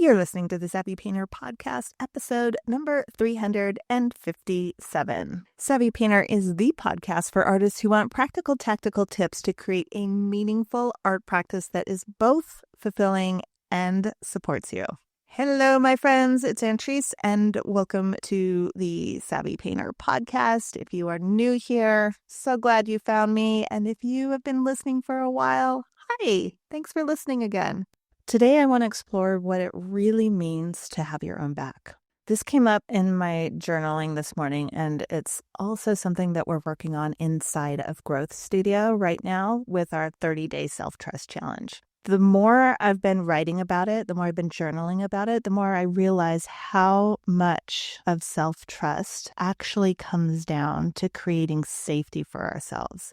You're listening to the Savvy Painter podcast, episode number 357. Savvy Painter is the podcast for artists who want practical, tactical tips to create a meaningful art practice that is both fulfilling and supports you. Hello, my friends. It's Antrice, and welcome to the Savvy Painter podcast. If you are new here, so glad you found me. And if you have been listening for a while, hi, thanks for listening again. Today, I want to explore what it really means to have your own back. This came up in my journaling this morning, and it's also something that we're working on inside of Growth Studio right now with our 30-day self-trust challenge. The more I've been writing about it, the more I've been journaling about it, the more I realize how much of self-trust actually comes down to creating safety for ourselves.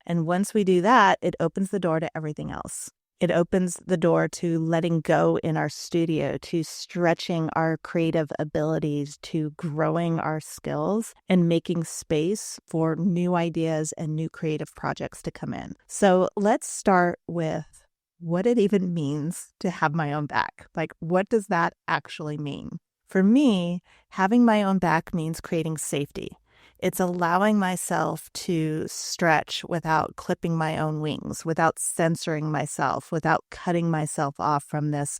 And once we do that, it opens the door to everything else. It opens the door to letting go in our studio, to stretching our creative abilities, to growing our skills, and making space for new ideas and new creative projects to come in. So let's start with what it even means to have my own back. Like, what does that actually mean? For me, having my own back means creating safety. It's allowing myself to stretch without clipping my own wings, without censoring myself, without cutting myself off from this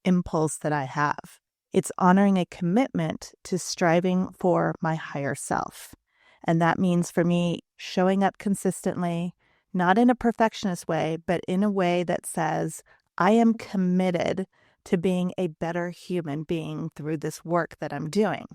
impulse that I have. It's honoring a commitment to striving for my higher self. And that means for me showing up consistently, not in a perfectionist way, but in a way that says, I am committed to being a better human being through this work that I'm doing.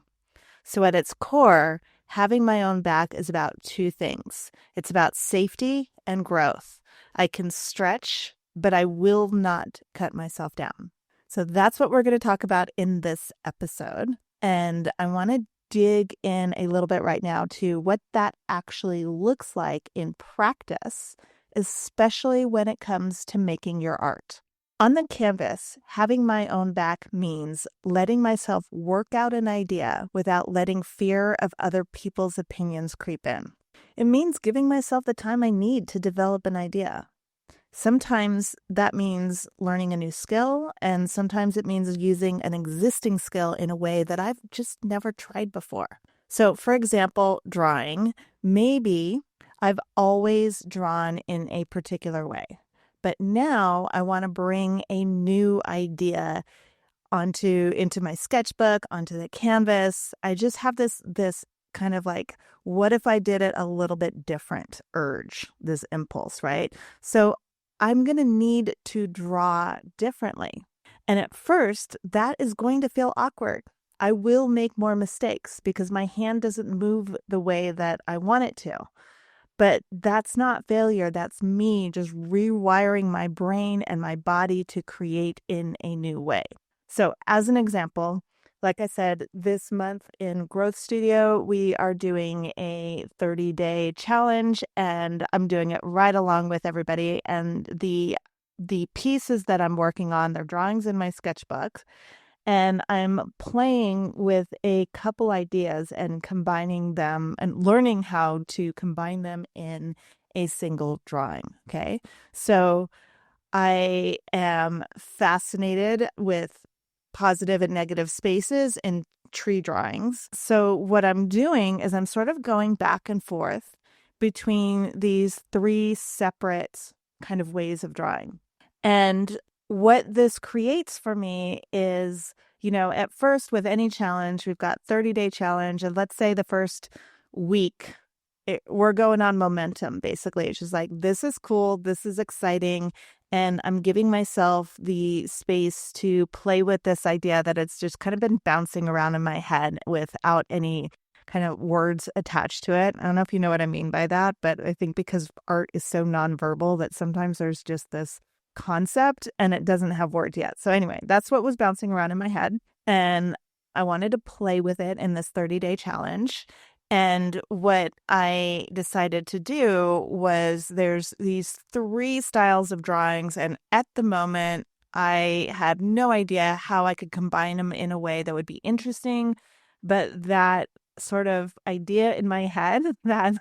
So at its core, having my own back is about two things. It's about safety and growth. I can stretch, but I will not cut myself down. So that's what we're going to talk about in this episode. And I want to dig in a little bit right now to what that actually looks like in practice, especially when it comes to making your art. On the canvas, having my own back means letting myself work out an idea without letting fear of other people's opinions creep in. It means giving myself the time I need to develop an idea. Sometimes that means learning a new skill, and sometimes it means using an existing skill in a way that I've just never tried before. So, for example, drawing. Maybe I've always drawn in a particular way. But now I want to bring a new idea into my sketchbook, onto the canvas. I just have this kind of like, what if I did it a little bit different urge, this impulse, right? So I'm going to need to draw differently. And at first, that is going to feel awkward. I will make more mistakes because my hand doesn't move the way that I want it to. But that's not failure. That's me just rewiring my brain and my body to create in a new way. So as an example, like I said, this month in Growth Studio, we are doing a 30-day challenge, and I'm doing it right along with everybody. And the pieces that I'm working on, they're drawings in my sketchbook. And I'm playing with a couple ideas and combining them and learning how to combine them in a single drawing. Okay. So I am fascinated with positive and negative spaces in tree drawings. So what I'm doing is I'm sort of going back and forth between these three separate kind of ways of drawing. And what this creates for me is, at first with any challenge, we've got 30-day challenge. And let's say the first week, we're going on momentum, basically. It's just like, this is cool. This is exciting. And I'm giving myself the space to play with this idea that it's just kind of been bouncing around in my head without any kind of words attached to it. I don't know if you know what I mean by that, but I think because art is so nonverbal that sometimes there's just this concept and it doesn't have words yet. So anyway, that's what was bouncing around in my head. And I wanted to play with it in this 30-day challenge. And what I decided to do was there's these three styles of drawings. And at the moment, I had no idea how I could combine them in a way that would be interesting, but that sort of idea in my head that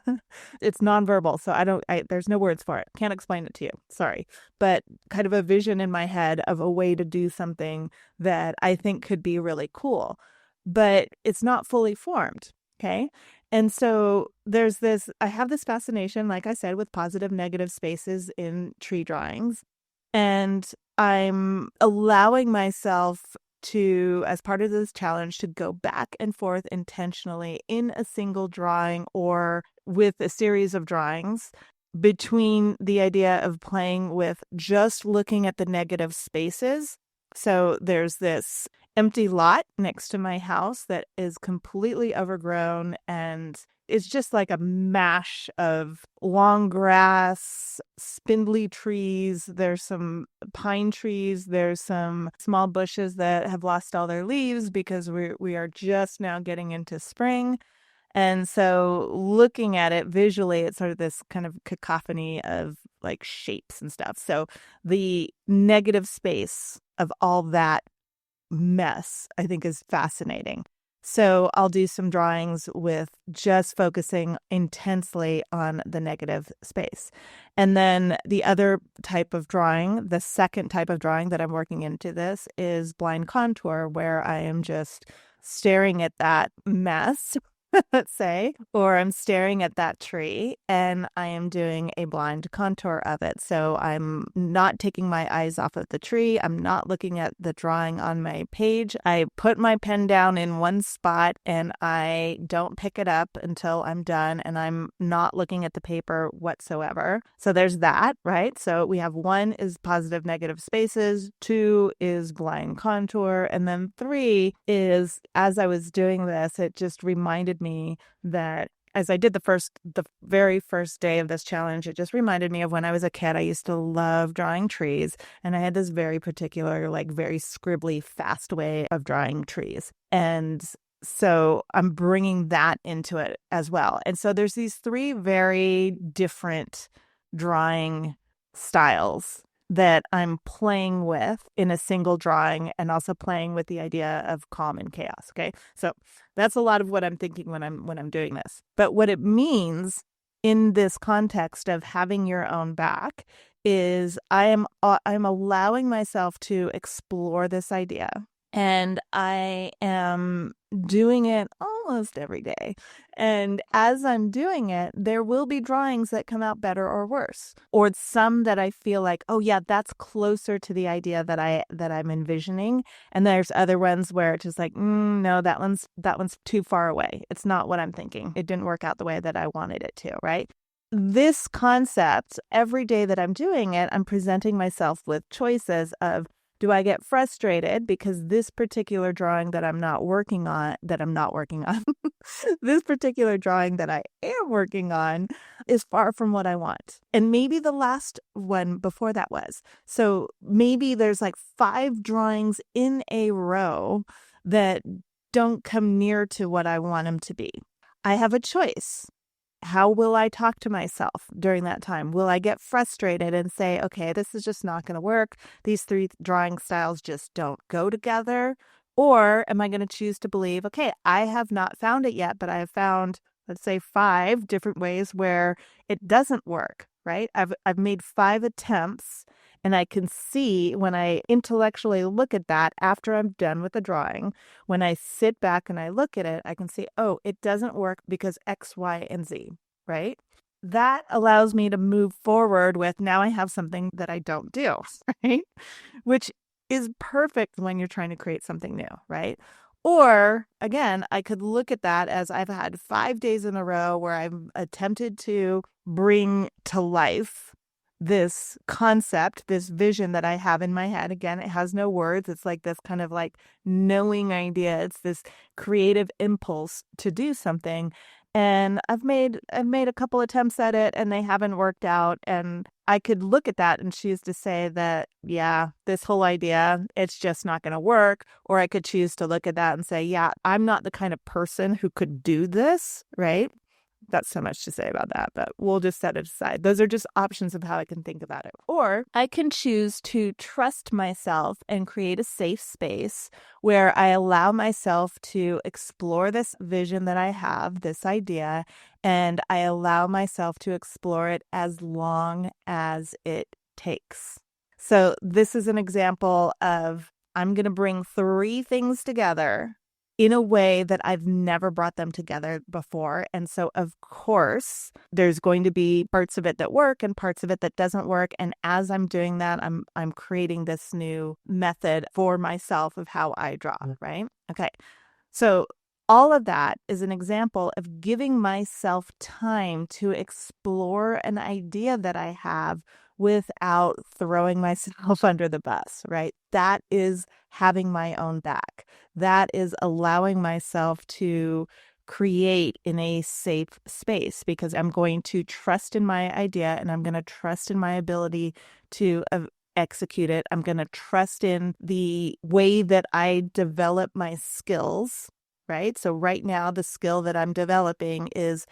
it's nonverbal. So there's no words for it. Can't explain it to you. Sorry. But kind of a vision in my head of a way to do something that I think could be really cool, but it's not fully formed. Okay. And so I have this fascination, like I said, with positive, negative spaces in tree drawings. And I'm allowing myself to, as part of this challenge, to go back and forth intentionally in a single drawing or with a series of drawings between the idea of playing with just looking at the negative spaces. So there's this empty lot next to my house that is completely overgrown, and it's just like a mash of long grass, spindly trees. There's some pine trees. There's some small bushes that have lost all their leaves because we are just now getting into spring. And so looking at it visually, it's sort of this kind of cacophony of like shapes and stuff. So the negative space of all that mess, I think, is fascinating. So I'll do some drawings with just focusing intensely on the negative space. And then the other type of drawing, the second type of drawing that I'm working into this is blind contour, where I am just staring at that mess, let's say, or I'm staring at that tree and I am doing a blind contour of it. So I'm not taking my eyes off of the tree. I'm not looking at the drawing on my page. I put my pen down in one spot and I don't pick it up until I'm done, and I'm not looking at the paper whatsoever. So there's that, right? So we have 1 is positive, negative spaces, 2 is blind contour, and then 3 is, as I was doing this, it just reminded me that as I did the very first day of this challenge, it just reminded me of when I was a kid. I used to love drawing trees, and I had this very particular, like very scribbly, fast way of drawing trees. And so I'm bringing that into it as well. And so there's these 3 very different drawing styles that I'm playing with in a single drawing, and also playing with the idea of calm and chaos. Okay. So that's a lot of what I'm thinking when I'm doing this. But what it means in this context of having your own back is I'm allowing myself to explore this idea, and I am doing it almost every day. And as I'm doing it, there will be drawings that come out better or worse, or some that I feel like, oh yeah, that's closer to the idea that I'm envisioning. And there's other ones where it's just like, no, that one's too far away. It's not what I'm thinking. It didn't work out the way that I wanted it to, right? This concept, every day that I'm doing it, I'm presenting myself with choices of, do I get frustrated because this particular drawing that I'm not working on, this particular drawing that I am working on is far from what I want? And maybe the last one before that was. So maybe there's like 5 drawings in a row that don't come near to what I want them to be. I have a choice. How will I talk to myself during that time? Will I get frustrated and say, okay, this is just not going to work. These 3 drawing styles just don't go together. Or am I going to choose to believe, okay, I have not found it yet, but I have found, let's say, 5 different ways where it doesn't work, right? I've made 5 attempts, and I can see when I intellectually look at that after I'm done with the drawing, when I sit back and I look at it, I can see, oh, it doesn't work because X, Y, and Z, right? That allows me to move forward with, now I have something that I don't do, right? Which is perfect when you're trying to create something new, right? Or again, I could look at that as, I've had 5 days in a row where I've attempted to bring to life this concept, this vision that I have in my head. Again, it has no words. It's like this kind of like knowing idea. It's this creative impulse to do something. And I've made a couple attempts at it, and they haven't worked out. And I could look at that and choose to say that, yeah, this whole idea, it's just not going to work. Or I could choose to look at that and say, yeah, I'm not the kind of person who could do this, right? That's so much to say about that, but we'll just set it aside. Those are just options of how I can think about it. Or I can choose to trust myself and create a safe space where I allow myself to explore this vision that I have, this idea, and I allow myself to explore it as long as it takes. So this is an example of I'm going to bring 3 things together in a way that I've never brought them together before. And so, of course, there's going to be parts of it that work and parts of it that doesn't work. And as I'm doing that, I'm creating this new method for myself of how I draw, right? Okay. So all of that is an example of giving myself time to explore an idea that I have without throwing myself under the bus, right? That is having my own back. That is allowing myself to create in a safe space because I'm going to trust in my idea and I'm going to trust in my ability to execute it. I'm going to trust in the way that I develop my skills, right? So right now, the skill that I'm developing is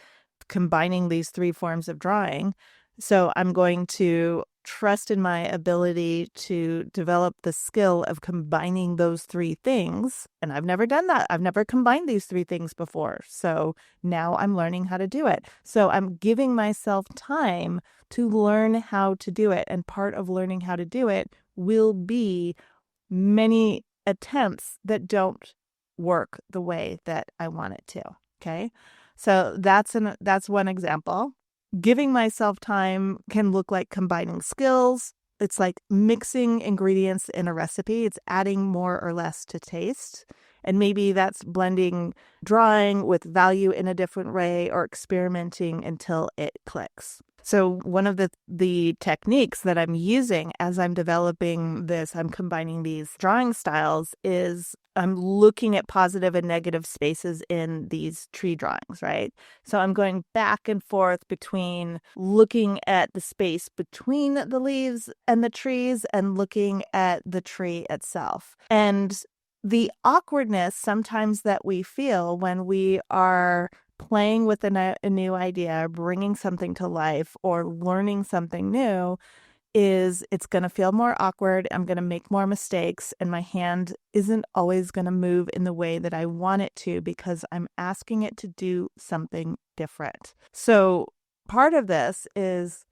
combining these 3 forms of drawing. So I'm going to trust in my ability to develop the skill of combining those 3 things. And I've never done that. I've never combined these 3 things before. So now I'm learning how to do it. So I'm giving myself time to learn how to do it. And part of learning how to do it will be many attempts that don't work the way that I want it to. Okay. So that's one example. Giving myself time can look like combining skills. It's like mixing ingredients in a recipe. It's adding more or less to taste. And maybe that's blending drawing with value in a different way or experimenting until it clicks. So one of the techniques that I'm using as I'm developing this, I'm combining these drawing styles, is I'm looking at positive and negative spaces in these tree drawings, right? So I'm going back and forth between looking at the space between the leaves and the trees and looking at the tree itself. And the awkwardness sometimes that we feel when we are playing with a new idea, bringing something to life, or learning something new is it's going to feel more awkward. I'm going to make more mistakes, and my hand isn't always going to move in the way that I want it to because I'm asking it to do something different. So part of this is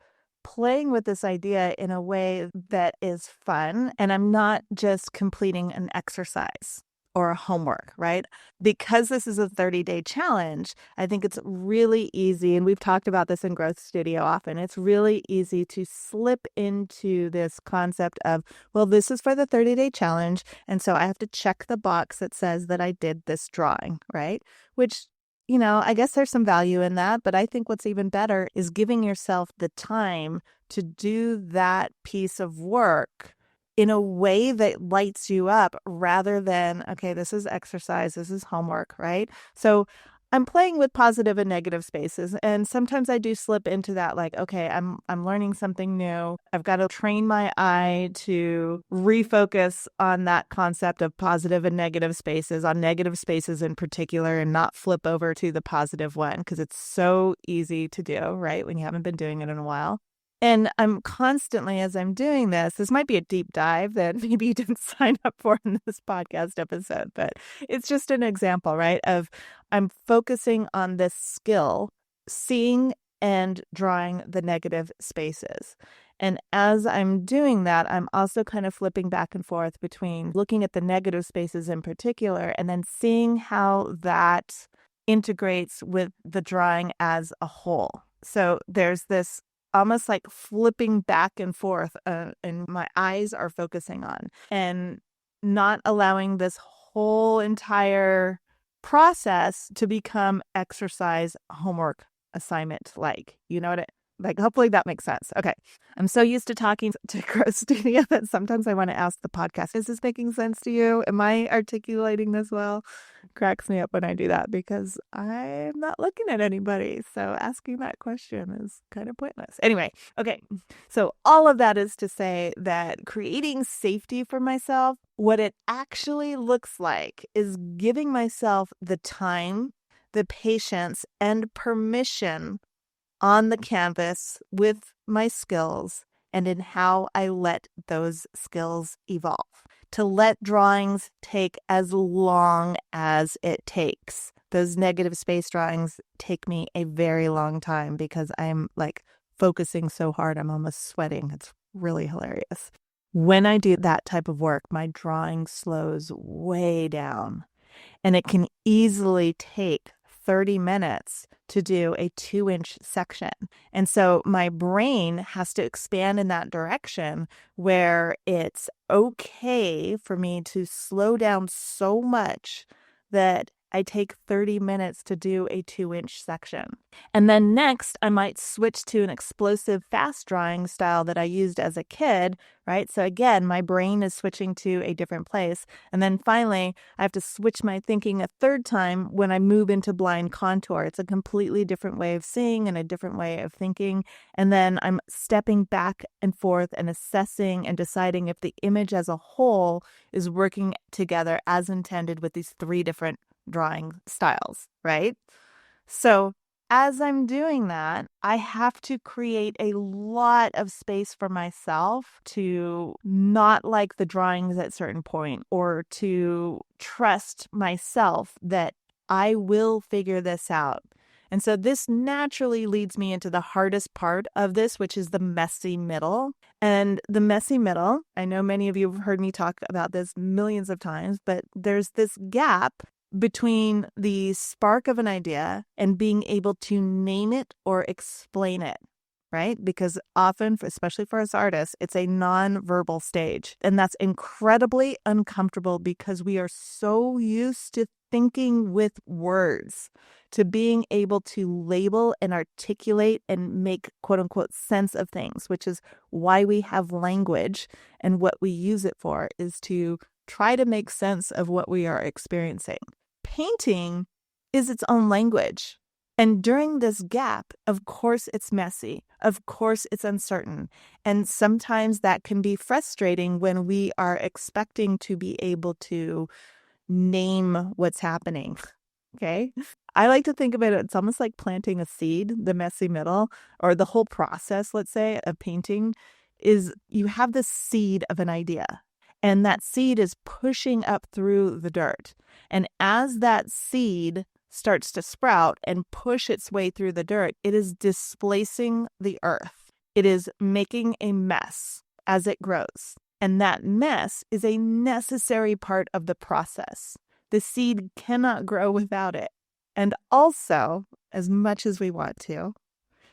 playing with this idea in a way that is fun, and I'm not just completing an exercise or a homework, right? Because this is a 30-day challenge, I think it's really easy, and we've talked about this in Growth Studio often, it's really easy to slip into this concept of, well, this is for the 30-day challenge, and so I have to check the box that says that I did this drawing, right? Which, I guess there's some value in that, but I think what's even better is giving yourself the time to do that piece of work in a way that lights you up rather than, okay, this is exercise, this is homework, right? So I'm playing with positive and negative spaces. And sometimes I do slip into that, like, okay, I'm learning something new. I've got to train my eye to refocus on that concept of positive and negative spaces, on negative spaces in particular, and not flip over to the positive one because it's so easy to do, right? When you haven't been doing it in a while. And I'm constantly, as I'm doing this might be a deep dive that maybe you didn't sign up for in this podcast episode, but it's just an example, right? Of I'm focusing on this skill, seeing and drawing the negative spaces. And as I'm doing that, I'm also kind of flipping back and forth between looking at the negative spaces in particular and then seeing how that integrates with the drawing as a whole. So there's this almost like flipping back and forth, and my eyes are focusing on and not allowing this whole entire process to become exercise, homework, assignment. Hopefully that makes sense. Okay. I'm so used to talking to Growth Studio that sometimes I want to ask the podcast, is this making sense to you? Am I articulating this well? Cracks me up when I do that because I'm not looking at anybody. So asking that question is kind of pointless. Anyway, okay. So all of that is to say that creating safety for myself, what it actually looks like is giving myself the time, the patience and permission on the canvas with my skills and in how I let those skills evolve. To let drawings take as long as it takes. Those negative space drawings take me a very long time because I'm like focusing so hard, I'm almost sweating. It's really hilarious. When I do that type of work, my drawing slows way down, and it can easily take 30 minutes to do a 2-inch section. And so my brain has to expand in that direction where it's okay for me to slow down so much that I take 30 minutes to do a 2-inch section. And then next, I might switch to an explosive fast drawing style that I used as a kid, right? So again, my brain is switching to a different place. And then finally, I have to switch my thinking a third time when I move into blind contour. It's a completely different way of seeing and a different way of thinking. And then I'm stepping back and forth and assessing and deciding if the image as a whole is working together as intended with these 3 different drawing styles, right? So as I'm doing that, I have to create a lot of space for myself to not like the drawings at a certain point, or to trust myself that I will figure this out. And so this naturally leads me into the hardest part of this, which is the messy middle. And the messy middle, I know many of you have heard me talk about this millions of times, but there's this gap between the spark of an idea and being able to name it or explain it, right? Because often, especially for us artists, it's a non-verbal stage. And that's incredibly uncomfortable because we are so used to thinking with words, to being able to label and articulate and make quote unquote sense of things, which is why we have language. And what we use it for is to try to make sense of what we are experiencing. Painting is its own language. And during this gap, of course, it's messy. Of course, it's uncertain. And sometimes that can be frustrating when we are expecting to be able to name what's happening. Okay. I like to think of it, it's almost like planting a seed, the messy middle, or the whole process, let's say, of painting is you have this seed of an idea. And that seed is pushing up through the dirt. And as that seed starts to sprout and push its way through the dirt, it is displacing the earth. It is making a mess as it grows. And that mess is a necessary part of the process. The seed cannot grow without it. And also, as much as we want to,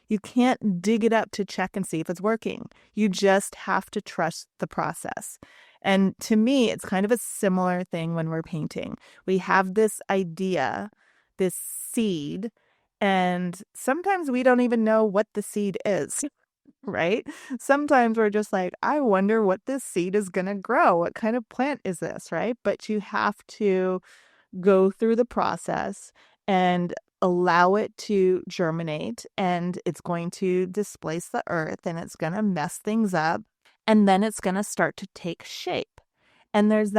you can't dig it up to check and see if it's working. You just have to trust the process. And to me, it's kind of a similar thing when we're painting. We have this idea, this seed, and sometimes we don't even know what the seed is, right? Sometimes we're just like, I wonder what this seed is going to grow. What kind of plant is this, right? But you have to go through the process and allow it to germinate, and it's going to displace the earth and it's going to mess things up, and then it's going to start to take shape. And there's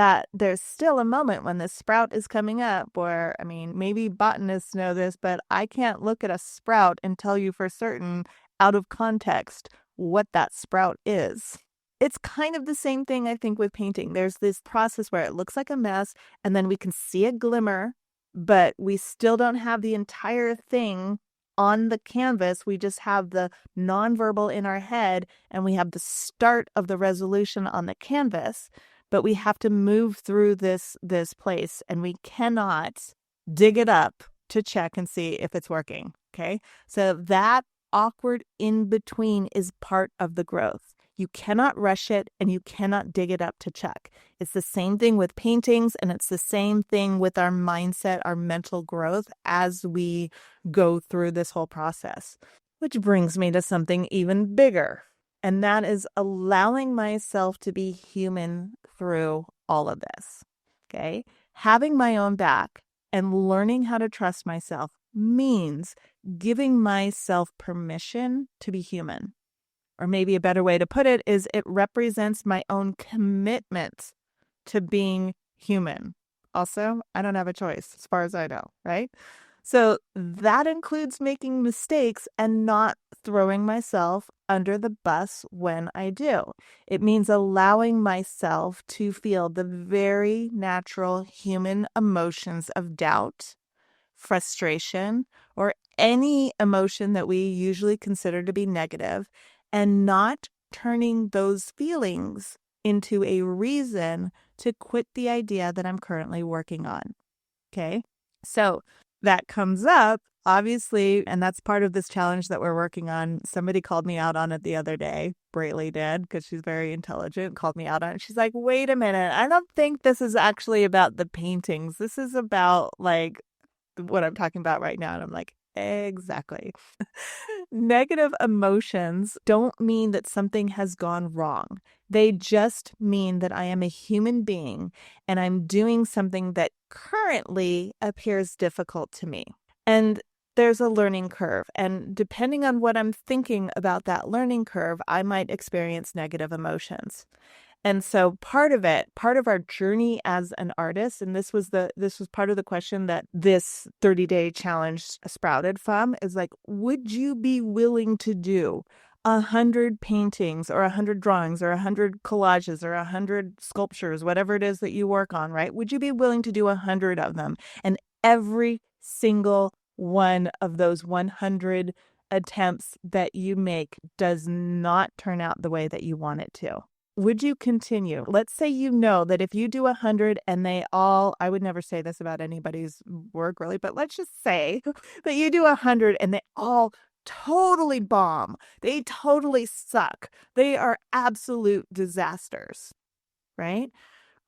still a moment when the sprout is coming up where, I mean, maybe botanists know this, but I can't look at a sprout and tell you for certain out of context what that sprout is. It's kind of the same thing, I think, with painting. There's this process where it looks like a mess, and then we can see a glimmer, but we still don't have the entire thing on the canvas. We just have the nonverbal in our head, and we have the start of the resolution on the canvas, but we have to move through this place, and we cannot dig it up to check and see if it's working, okay? So that awkward in-between is part of the growth. You cannot rush it, and you cannot dig it up to check. It's the same thing with paintings, and it's the same thing with our mindset, our mental growth as we go through this whole process. Which brings me to something even bigger, and that is allowing myself to be human through all of this, okay? Having my own back and learning how to trust myself means giving myself permission to be human. Or maybe a better way to put it is it represents my own commitment to being human. Also, I don't have a choice as far as I know, right? So that includes making mistakes and not throwing myself under the bus when I do. It means allowing myself to feel the very natural human emotions of doubt, frustration, or any emotion that we usually consider to be negative, and not turning those feelings into a reason to quit the idea that I'm currently working on. Okay. So that comes up, obviously, and that's part of this challenge that we're working on. Somebody called me out on it the other day. Braylee did, because she's very intelligent, called me out on it. She's like, wait a minute. I don't think this is actually about the paintings. This is about like what I'm talking about right now. And I'm like, exactly. Negative emotions don't mean that something has gone wrong. They just mean that I am a human being and I'm doing something that currently appears difficult to me. And there's a learning curve. And depending on what I'm thinking about that learning curve, I might experience negative emotions. And so part of our journey as an artist, and this was part of the question that this 30-day challenge sprouted from, is like, would you be willing to do 100 paintings or 100 drawings or 100 collages or 100 sculptures, whatever it is that you work on, right? Would you be willing to do 100 of them? And every single one of those 100 attempts that you make does not turn out the way that you want it to. Would you continue? Let's say you know that if you do 100 and they all, I would never say this about anybody's work really, but let's just say that you do 100 and they all totally bomb. They totally suck. They are absolute disasters, right?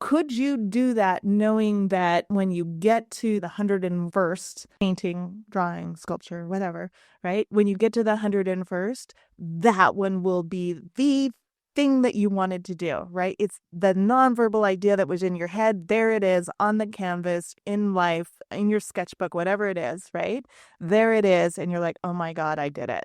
Could you do that knowing that when you get to the 101st painting, drawing, sculpture, whatever, right? When you get to the 101st, that one will be the thing that you wanted to do, right? It's the nonverbal idea that was in your head. There it is on the canvas, in life, in your sketchbook, whatever it is, right? There it is. And you're like, oh my God, I did it,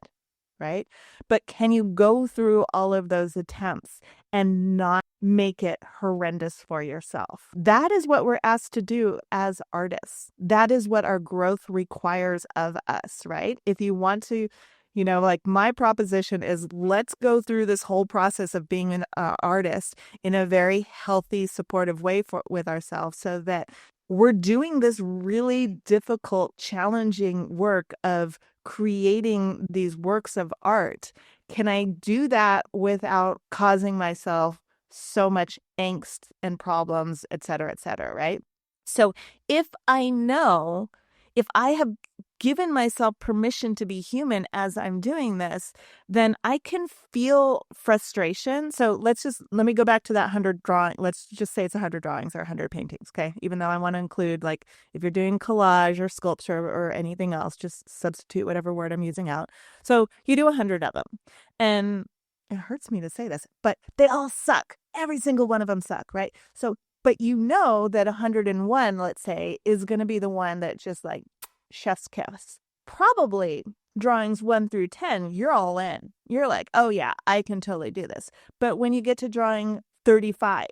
right? But can you go through all of those attempts and not make it horrendous for yourself? That is what we're asked to do as artists. That is what our growth requires of us, right? If you want to, like my proposition is, let's go through this whole process of being an artist in a very healthy, supportive way with ourselves, so that we're doing this really difficult, challenging work of creating these works of art. Can I do that without causing myself so much angst and problems, et cetera, right? So if I have given myself permission to be human as I'm doing this, then I can feel frustration. So let me go back to that 100 drawing. Let's just say it's 100 drawings or 100 paintings. Okay. Even though I want to include, like, if you're doing collage or sculpture or anything else, just substitute whatever word I'm using out. So you do 100 of them, and it hurts me to say this, but they all suck. Every single one of them suck. Right. So, but you know that 101, let's say, is going to be the one that just like chef's kiss. Probably drawings 1 through 10, you're all in. You're like, oh yeah, I can totally do this. But when you get to drawing 35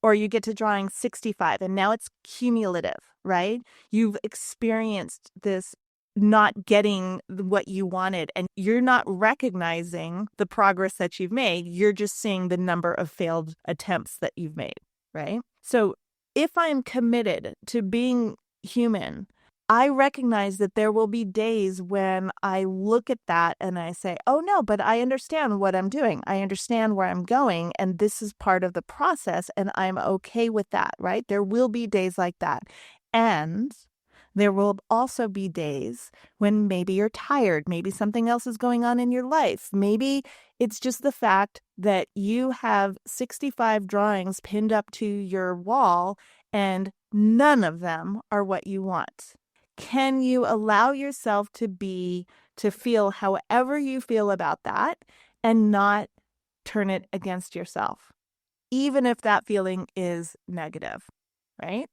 or you get to drawing 65, and now it's cumulative, right? You've experienced this not getting what you wanted, and you're not recognizing the progress that you've made. You're just seeing the number of failed attempts that you've made, right? So if I'm committed to being human, I recognize that there will be days when I look at that and I say, oh no, but I understand what I'm doing. I understand where I'm going, and this is part of the process, and I'm okay with that, right? There will be days like that. And there will also be days when maybe you're tired. Maybe something else is going on in your life. Maybe it's just the fact that you have 65 drawings pinned up to your wall and none of them are what you want. Can you allow yourself to feel however you feel about that and not turn it against yourself, even if that feeling is negative, right?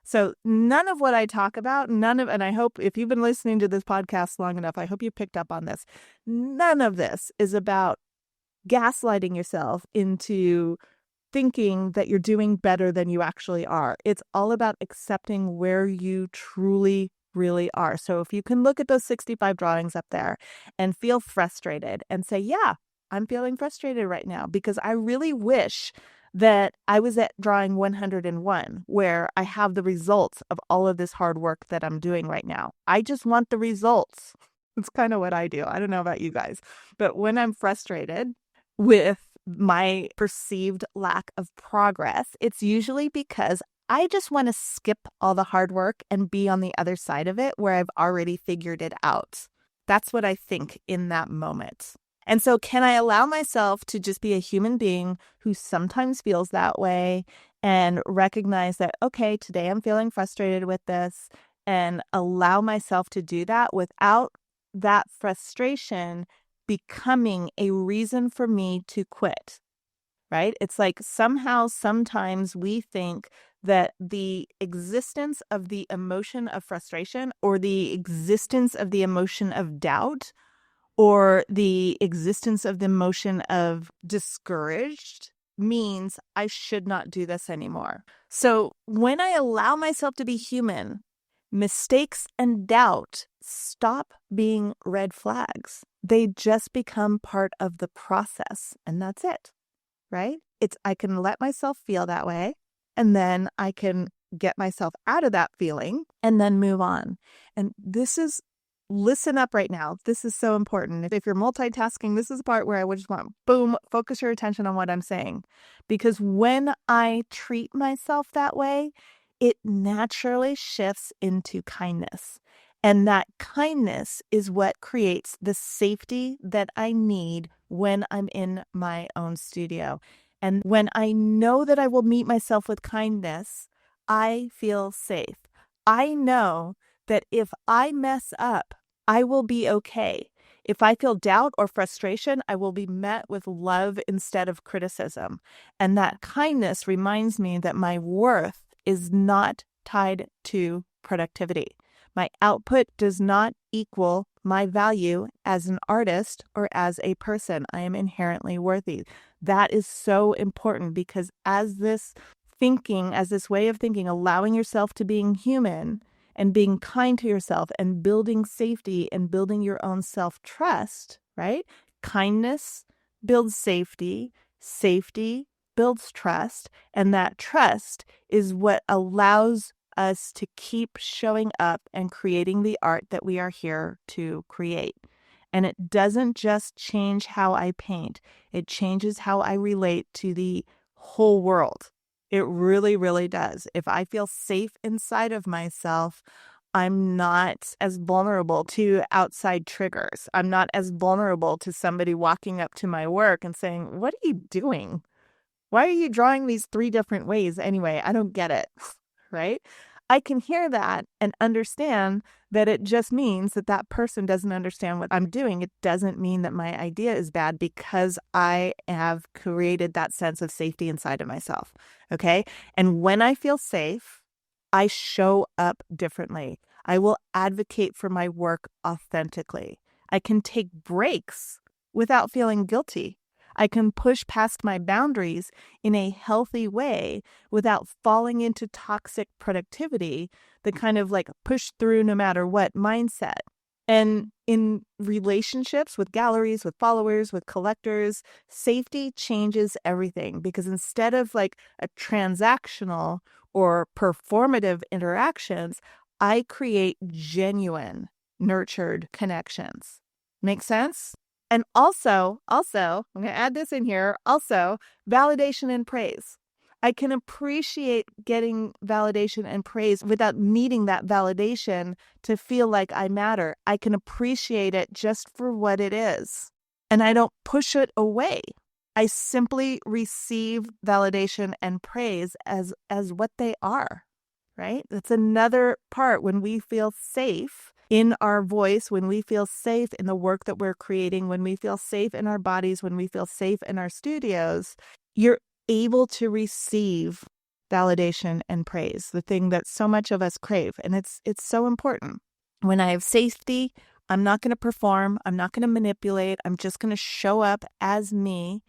So none of what I talk about, and I hope if you've been listening to this podcast long enough, I hope you picked up on this. None of this is about gaslighting yourself into thinking that you're doing better than you actually are. It's all about accepting where you truly, really are. So if you can look at those 65 drawings up there and feel frustrated and say, yeah, I'm feeling frustrated right now because I really wish that I was at drawing 101, where I have the results of all of this hard work that I'm doing right now. I just want the results. It's kind of what I do. I don't know about you guys, but when I'm frustrated with my perceived lack of progress, it's usually because I just want to skip all the hard work and be on the other side of it where I've already figured it out. That's what I think in that moment. And so can I allow myself to just be a human being who sometimes feels that way and recognize that, okay, today I'm feeling frustrated with this, and allow myself to do that without that frustration becoming a reason for me to quit, right? It's like somehow, sometimes we think that the existence of the emotion of frustration or the existence of the emotion of doubt or the existence of the emotion of discouraged means I should not do this anymore. So when I allow myself to be human, mistakes and doubt stop being red flags. They just become part of the process, and that's it, right? I can let myself feel that way, and then I can get myself out of that feeling and then move on. And listen up right now. This is so important. If you're multitasking, this is the part where I would just want, boom, focus your attention on what I'm saying. Because when I treat myself that way, it naturally shifts into kindness. And that kindness is what creates the safety that I need when I'm in my own studio. And when I know that I will meet myself with kindness, I feel safe. I know that if I mess up, I will be okay. If I feel doubt or frustration, I will be met with love instead of criticism. And that kindness reminds me that my worth is not tied to productivity. My output does not equal my value as an artist or as a person. I am inherently worthy. That is so important because as this way of thinking, allowing yourself to being human and being kind to yourself and building safety and building your own self-trust, right? Kindness builds safety, safety builds trust, and that trust is what allows us to keep showing up and creating the art that we are here to create. And it doesn't just change how I paint, it changes how I relate to the whole world. It really, really does. If I feel safe inside of myself, I'm not as vulnerable to outside triggers. I'm not as vulnerable to somebody walking up to my work and saying, "What are you doing? Why are you drawing these 3 different ways anyway? I don't get it." Right? I can hear that and understand that it just means that that person doesn't understand what I'm doing. It doesn't mean that my idea is bad because I have created that sense of safety inside of myself. Okay. And when I feel safe, I show up differently. I will advocate for my work authentically. I can take breaks without feeling guilty. I can push past my boundaries in a healthy way without falling into toxic productivity, the kind of like push through no matter what mindset. And in relationships with galleries, with followers, with collectors, safety changes everything because instead of like a transactional or performative interactions, I create genuine, nurtured connections. Make sense? And also, I'm going to add this in here, also validation and praise. I can appreciate getting validation and praise without needing that validation to feel like I matter. I can appreciate it just for what it is. And I don't push it away. I simply receive validation and praise as what they are, right? That's another part when we feel safe in our voice, when we feel safe in the work that we're creating, when we feel safe in our bodies, when we feel safe in our studios, you're able to receive validation and praise, the thing that so much of us crave. And it's so important. When I have safety, I'm not going to perform. I'm not going to manipulate. I'm just going to show up as me,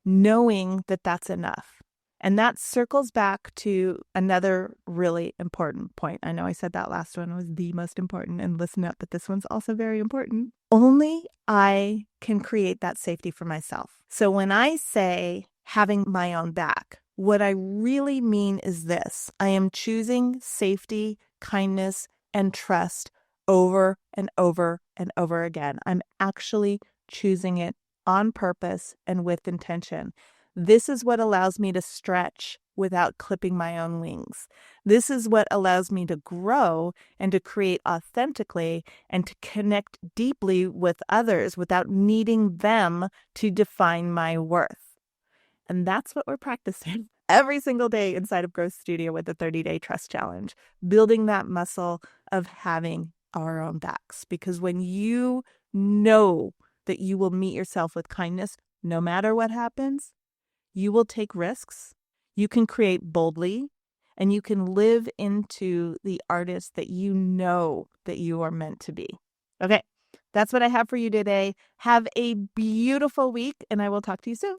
knowing that that's enough. And that circles back to another really important point. I know I said that last one was the most important, and listen up, but this one's also very important. Only I can create that safety for myself. So when I say having my own back, what I really mean is this: I am choosing safety, kindness, and trust over and over and over again. I'm actually choosing it on purpose and with intention. This is what allows me to stretch without clipping my own wings. This is what allows me to grow and to create authentically and to connect deeply with others without needing them to define my worth. And that's what we're practicing every single day inside of Growth Studio with the 30-Day Trust Challenge, building that muscle of having our own backs. Because when you know that you will meet yourself with kindness, no matter what happens, you will take risks, you can create boldly, and you can live into the artist that you know that you are meant to be. Okay, that's what I have for you today. Have a beautiful week, and I will talk to you soon.